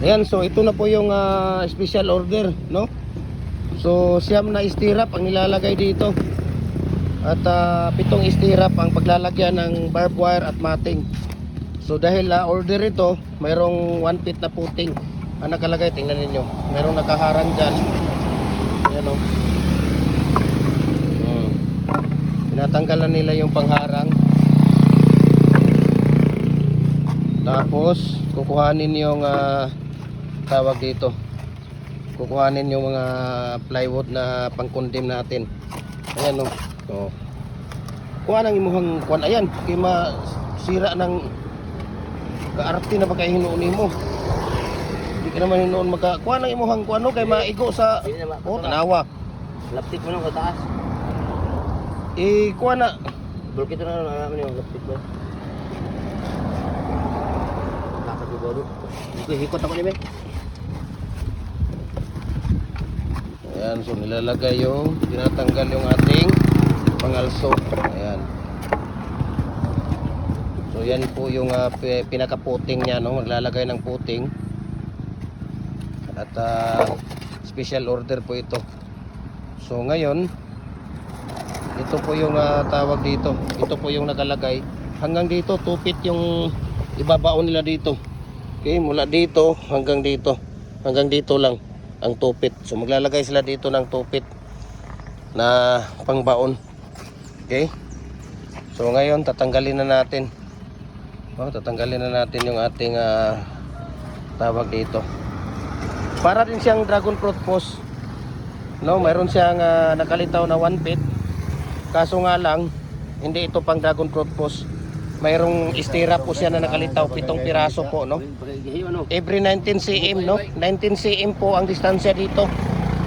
Ayan, so ito na po yung special order, no? So siyam na stirrup ang nilalagay dito. At 7 stirrup ang paglalagyan ng barbed wire at matting. So dahil order ito, mayroong 1 feet na puting ang nakalagay. Tingnan ninyo, mayroong nakaharang dyan. Ayan, oh. Tinatanggalan nila yung pangharang. Tapos kukuhanin yung tawag dito, kukuhanin yung mga plywood na pangkundim natin. Ayan, oh. So, kuha nang imuhang kuan. Ayan, kay masira ng kaarte na pagkahinuon mo. Hindi ka naman hinuon maka kuha nang imuhang kuan, no, kay maigo sa tanawa. Laptik mo nang sa taas. Kuha na. Bulkito na naman yung laptik mo. Lakad mo baro. Hikot ako ni Be. Ayan, so nilalagay yung, tinatanggal yung ating pangalso. Ayan. So yan po yung pinaka-puting niya, no? Maglalagay ng puting. At special order po ito. So ngayon, ito po yung tawag dito. Ito po yung nakalagay. Hanggang dito, 2 feet yung ibabaon nila dito. Okay, mula dito hanggang dito. Hanggang dito lang ang 2 feet. So maglalagay sila dito ng 2 feet na pangbaon. Okay? So ngayon tatanggalin na natin. Tatanggalin na natin yung ating tawag dito. Para din siyang dragon fruit post. No, mayroon siyang nakalitaw na 1 feet. Kaso nga lang, hindi ito pang dragon fruit post. Mayroong stirrup po siya na nakalitaw, 7 piraso po, no? Every 19 cm, no? 19 cm po ang distansya dito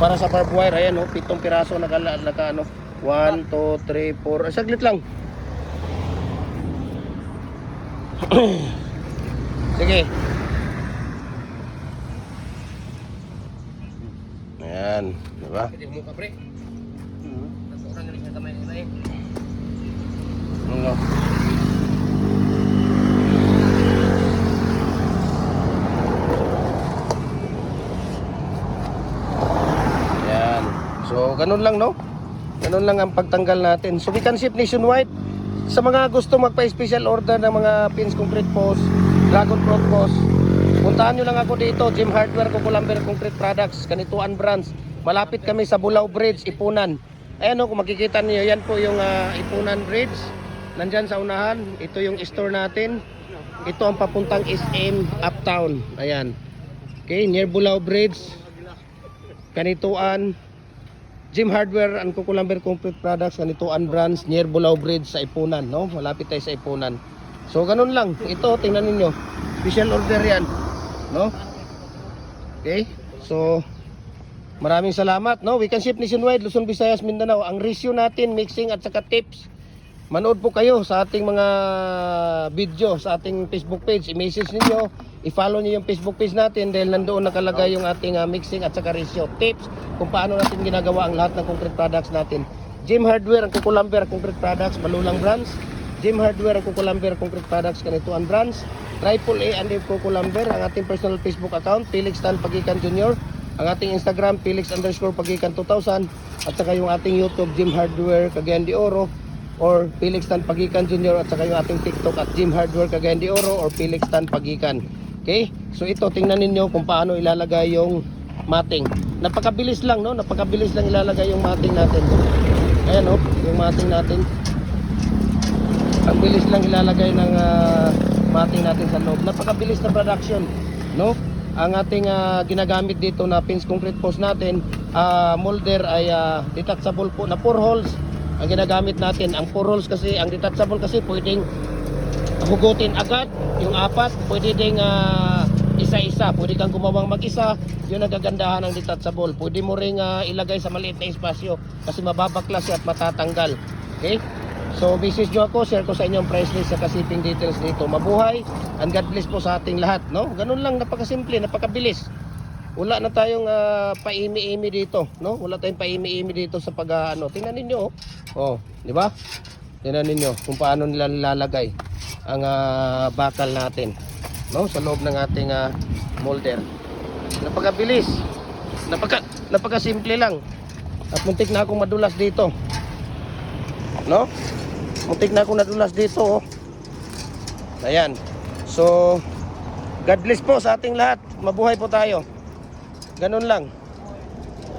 para sa barbed wire. Ayan, no? 7 piraso naka ano? 1, 2, 3, 4. Saglit lang. Sige. Ayan, di ba? Ano? Ayan. So, ganun lang, no? Ganun lang ang pagtanggal natin. So, we can ship nationwide. Sa mga gusto magpa-special order ng mga pins concrete post, dragon fruit post, puntahan nyo lang ako dito, Jim Hardware, Cucumber Concrete Products, Kanituan Branch. Malapit kami sa Bulao Bridge, Ipunan. Ayan, kung makikita niyo, yan po yung Ipunan Bridge. Nandyan sa unahan, ito yung store natin. Ito ang papuntang SM Uptown. Ayan. Okay, near Bulao Bridge, Kanituan, Jim Hardware and Cucumber Concrete Products, Kanituan Branch, near Bulao Bridge sa Ipunan, no? Malapit tayo sa Ipunan. So ganun lang. Ito, tingnan niyo. Special order 'yan, no? Okay? So maraming salamat, no? We can ship nationwide, Luzon, Visayas, Mindanao. Ang ratio natin, mixing at saka tips. Manood po kayo sa ating mga video sa ating Facebook page. I-message niyo, i-follow niyo yung Facebook page natin dahil nandoon nakalagay yung ating mixing at saka ratio tips kung paano natin ginagawa ang lahat ng concrete products natin. Jim Hardware, ang Cucumber Concrete Products, Malulang Branch. Jim Hardware, ang Cucumber Concrete Products, Kanituan Branch. AAA and Cucumber, ang ating personal Facebook account, Felix Tan Pagikan Jr. Ang ating Instagram, Felix_Pagikan 2000. At saka yung ating YouTube, Jim Hardware Cagayan de Oro or Felix Tan Pagikan Jr. At saka yung ating TikTok at Jim Hardware Cagayan de Oro or Felix Tan Pagikan. Okay? So ito, tingnan ninyo kung paano ilalagay yung matting. Napakabilis lang, no? Napakabilis lang ilalagay yung matting natin. Ayan, no? Yung matting natin. Ang bilis lang ilalagay ng matting natin sa loob. Napakabilis na production, no? Ang ating ginagamit dito na pins concrete post natin, molder ay detachable po na 4 holes ang ginagamit natin. Ang 4 holes kasi, ang detachable kasi pwedeng hugutin agad. Yung 4 pwede ding isa-isa, pwede kang gumawang mag-isa. Yun ang kagandahan ng detachable. Pwede mo ring ilagay sa maliit na espasyo kasi mababaklas siya at matatanggal. Okay? So message nyo ako, share ko sa inyo ang price list sa shipping details dito. Mabuhay and God bless po sa ating lahat, no? Ganun lang, napakasimple, napakabilis. Wala na tayong paimi-imi dito, no? Wala tayong paimi-imi dito sa pag tingnan ninyo, oh, di ba? Tingnan ninyo kung paano nila nilalagay ang bakal natin, no? Sa loob ng ating molder. Napakabilis. Napaka-simple lang. At muntik na akong madulas dito. No? Muntik na akong nadulas dito. Oh. Ayan. So, God bless po sa ating lahat. Mabuhay po tayo. Ganun lang.